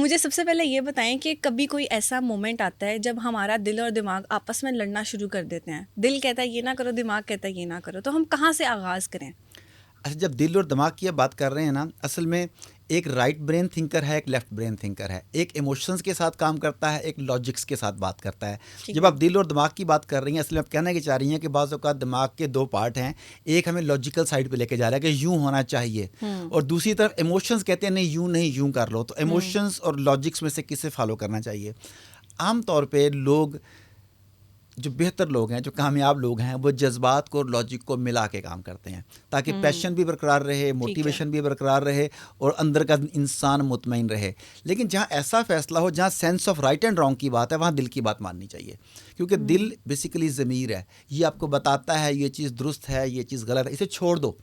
मुझे सबसे पहले ये बताएं कि कभी कोई ऐसा मोमेंट आता है जब हमारा दिल और दिमाग आपस में लड़ना शुरू कर देते हैं। दिल कहता है ये ना करो, दिमाग कहता है ये ना करो, तो हम कहाँ से आगाज़ करें? अच्छा, जब दिल और दिमाग की आप बात कर रहे हैं ना, असल में एक राइट ब्रेन थिंकर है, एक लेफ्ट ब्रेन थिंकर है, एक इमोशंस के साथ काम करता है, एक लॉजिक्स के साथ बात करता है। ठीक जब है। आप दिल और दिमाग की बात कर रही हैं, असल में आप कहना कि चाह रही हैं कि बाज़ औक़ात दिमाग के दो पार्ट हैं। एक हमें लॉजिकल साइड पे लेके जा रहा है कि यूँ होना चाहिए, हम्म। और दूसरी तरफ इमोशंस कहते हैं नहीं यूँ नहीं, यूँ कर लो। तो हम्म। इमोशंस और लॉजिक्स में से किसे फॉलो करना चाहिए? आम तौर पे लोग, जो बेहतर लोग हैं, जो कामयाब लोग हैं, वो जज्बात को और लॉजिक को मिला के काम करते हैं, ताकि हम्म। पैशन भी बरकरार रहे, ठीक है। मोटिवेशन भी बरकरार रहे, और अंदर का इंसान मुतमईन रहे। लेकिन जहाँ ऐसा फैसला हो, जहाँ sense of right and wrong की बात है, वहाँ दिल की बात माननी चाहिए। क्योंकि हम्म। दिल बेसिकली ज़मीर है, ये आपको बताता है ये चीज़ दुरुस्त है, ये चीज़ गलत है, इसे छोड़ दो।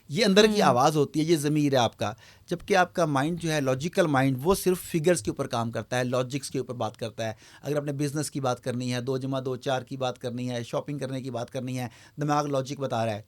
ये अंदर की हम्म। आवाज़ होती है, ये ज़मीर है आपका। जबकि आपका माइंड जो है, लॉजिकल माइंड, वो सिर्फ फिगर्स के ऊपर काम करता है, लॉजिक्स के ऊपर बात करता है। अगर आपने बिजनेस की बात करनी है, 2+2=4 की बात करनी है, शॉपिंग करने की बात करनी है, दिमाग लॉजिक बता रहा है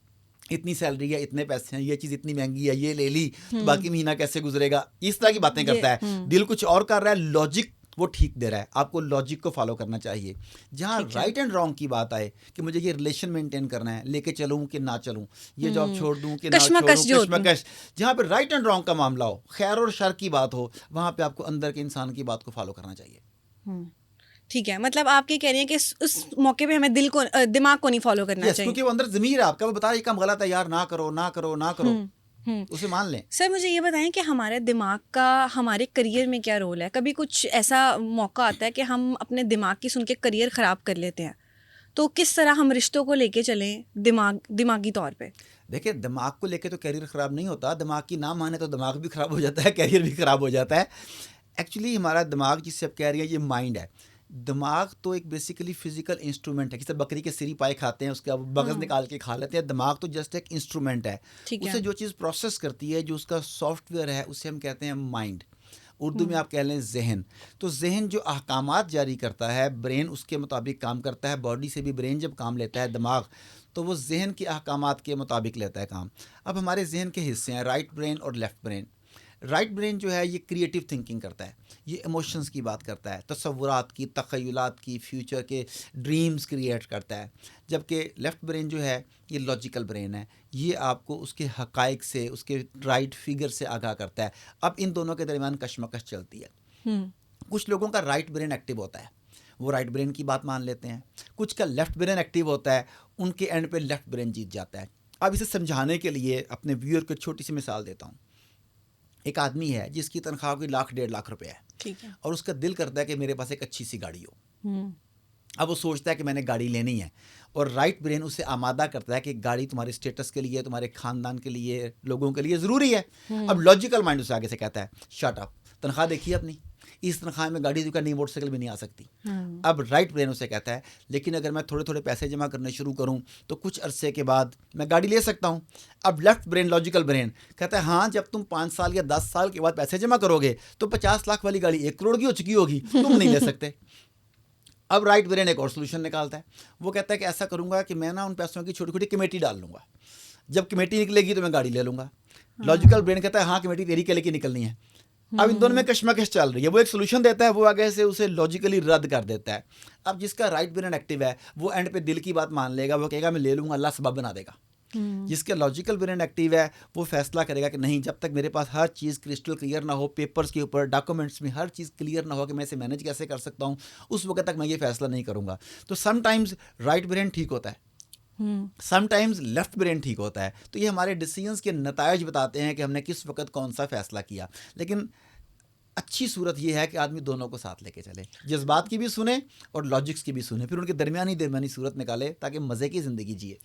इतनी सैलरी है, इतने पैसे हैं, ये चीज़ इतनी महंगी है, ये ले ली तो हम्म। बाकी महीना कैसे गुजरेगा, इस तरह की बातें ये करता है। हम्म। दिल कुछ और कर रहा है, लॉजिक वो ठीक दे रहा है। आपको लॉजिक को फॉलो करना चाहिए। जहाँ ठीक है। राइट एंड रॉन्ग की बात आए कि मुझे ये रिलेशन मेंटेन करना है, लेके चलूँ कि ना चलूँ, ये जॉब हम्म। छोड़ दूँ कि ना छोड़ूँ, कश्मकश जो होती। कश्मकश, जहाँ पे राइट एंड रॉन्ग का मामला हो, खैर और शर की बात हो, वहाँ पे आपको अंदर के इंसान की बात को फॉलो करना चाहिए। हम्म। ठीक है, मतलब आप ये कह रही हैं कि उस मौके पे हमें दिल को दिमाग को नहीं फॉलो करना यस, चाहिए। क्योंकि वो अंदर ज़मीर है आपका, वो बता रहा है ये काम गलत है यार, ना करो ना करो ना करो, हम्म। हम्म। उसे मान लें। सर मुझे ये बताएं कि हमारे दिमाग का हमारे करियर में क्या रोल है? कभी कुछ ऐसा मौका आता है कि हम अपने दिमाग की सुन के करियर खराब कर लेते हैं, तो किस तरह हम रिश्तों को लेके चलें दिमागी तौर पे? देखिए, दिमाग को लेके तो कैरियर ख़राब नहीं होता, दिमाग की ना माने तो दिमाग भी ख़राब हो जाता है, कैरियर भी ख़राब हो जाता है। एक्चुअली हमारा दिमाग, जिससे आप कह रही हैं, ये माइंड है। दिमाग तो एक बेसिकली फिजिकल इंस्ट्रूमेंट है, जैसे बकरी के सिरी पाए खाते हैं, उसका मगज़ हाँ। निकाल के खा लेते हैं। दिमाग तो जस्ट एक इंस्ट्रूमेंट है। ठीक है। उसे जो चीज़ प्रोसेस करती है, जो उसका सॉफ्टवेयर है, उसे हम कहते हैं माइंड। उर्दू में हम्म। आप कह लें ज़हन। तो ज़हन जो अहकामात जारी करता है, ब्रेन उसके मुताबिक काम करता है। बॉडी से भी ब्रेन जब काम लेता है, दिमाग, तो वो ज़हन के अहकामात के मुताबिक लेता है काम। अब हमारे ज़हन के हिस्से हैं राइट ब्रेन और लेफ़्ट ब्रेन। राइट ब्रेन जो है, ये क्रिएटिव थिंकिंग करता है, ये इमोशंस की बात करता है, तसव्वुरात की, तख़य्युलात की, फ्यूचर के ड्रीम्स क्रिएट करता है। जबकि लेफ़्ट ब्रेन जो है, ये लॉजिकल ब्रेन है, ये आपको उसके हक़ाइक़ से, उसके राइट फिगर से आगाह करता है। अब इन दोनों के दरमियान कशमकश चलती है। हम्म। कुछ लोगों का राइट ब्रेन एक्टिव होता है, वो राइट ब्रेन की बात मान लेते हैं। कुछ का लेफ़्ट ब्रेन एक्टिव होता है, उनके एंड पे लेफ़्ट ब्रेन जीत जाता है। अब इसे समझाने के लिए अपने व्यूअर को छोटी सी मिसाल देता हूँ। एक आदमी है जिसकी तनख्वाह कोई 1,00,000-1,50,000 रुपये है, ठीक है। और उसका दिल करता है कि मेरे पास एक अच्छी सी गाड़ी हो। हम्म। अब वो सोचता है कि मैंने गाड़ी लेनी है, और राइट ब्रेन उसे आमादा करता है कि गाड़ी तुम्हारे स्टेटस के लिए, तुम्हारे ख़ानदान के लिए, लोगों के लिए ज़रूरी है। अब हम्म। लॉजिकल माइंड उसे आगे से कहता है शट अप, तनख्वाह देखिए अपनी, इस तनख्वाह में गाड़ी का नई मोटरसाइकिल भी नहीं आ सकती। हाँ। अब राइट ब्रेन उसे कहता है लेकिन अगर मैं थोड़े थोड़े पैसे जमा करने शुरू करूं तो कुछ अरसे के बाद मैं गाड़ी ले सकता हूं। अब लेफ्ट ब्रेन, लॉजिकल ब्रेन, कहता है हाँ, जब तुम 5 साल या 10 साल के बाद पैसे जमा करोगे तो 50 लाख वाली गाड़ी 1 करोड़ की हो चुकी होगी, तुम नहीं ले सकते। अब राइट ब्रेन एक और सोल्यूशन निकालता है। वो कहता है कि ऐसा करूंगा कि मैं ना उन पैसों की छोटी छोटी कमेटी डाल लूंगा, जब कमेटी निकलेगी तो मैं गाड़ी ले लूंगा। लॉजिकल हाँ। ब्रेन कहता है हाँ, कमेटी तेरी के लेके निकलनी है। अब इन दोनों में हम्म। कशमकश चल रही है। वो एक सोल्यूशन देता है, वो आगे से उसे लॉजिकली रद्द कर देता है। अब जिसका राइट ब्रेन एक्टिव है, वो एंड पे दिल की बात मान लेगा, वो कहेगा मैं ले लूँगा, अल्लाह सबब बना देगा। हम्म। जिसका लॉजिकल ब्रेन एक्टिव है, वो फैसला करेगा कि नहीं, जब तक मेरे पास हर चीज़ क्रिस्टल क्लियर ना हो, पेपर्स के ऊपर, डॉक्यूमेंट्स में हर चीज़ क्लियर ना हो कि मैं इसे मैनेज कैसे कर सकता हूँ, उस वक्त तक मैं ये फैसला नहीं करूँगा। तो समटाइम्स राइट ब्रेन ठीक होता है, हम्म। समटाइम्स लेफ्ट ब्रेन ठीक होता है। तो ये हमारे डिसीजंस के नतायज बताते हैं कि हमने किस वक्त कौन सा फैसला किया। लेकिन अच्छी सूरत यह है कि आदमी दोनों को साथ लेके चले, जज्बात की भी सुने और लॉजिक्स की भी सुने, फिर उनके दरमियानी दरमियानी सूरत निकाले ताकि मज़े की ज़िंदगी जिए।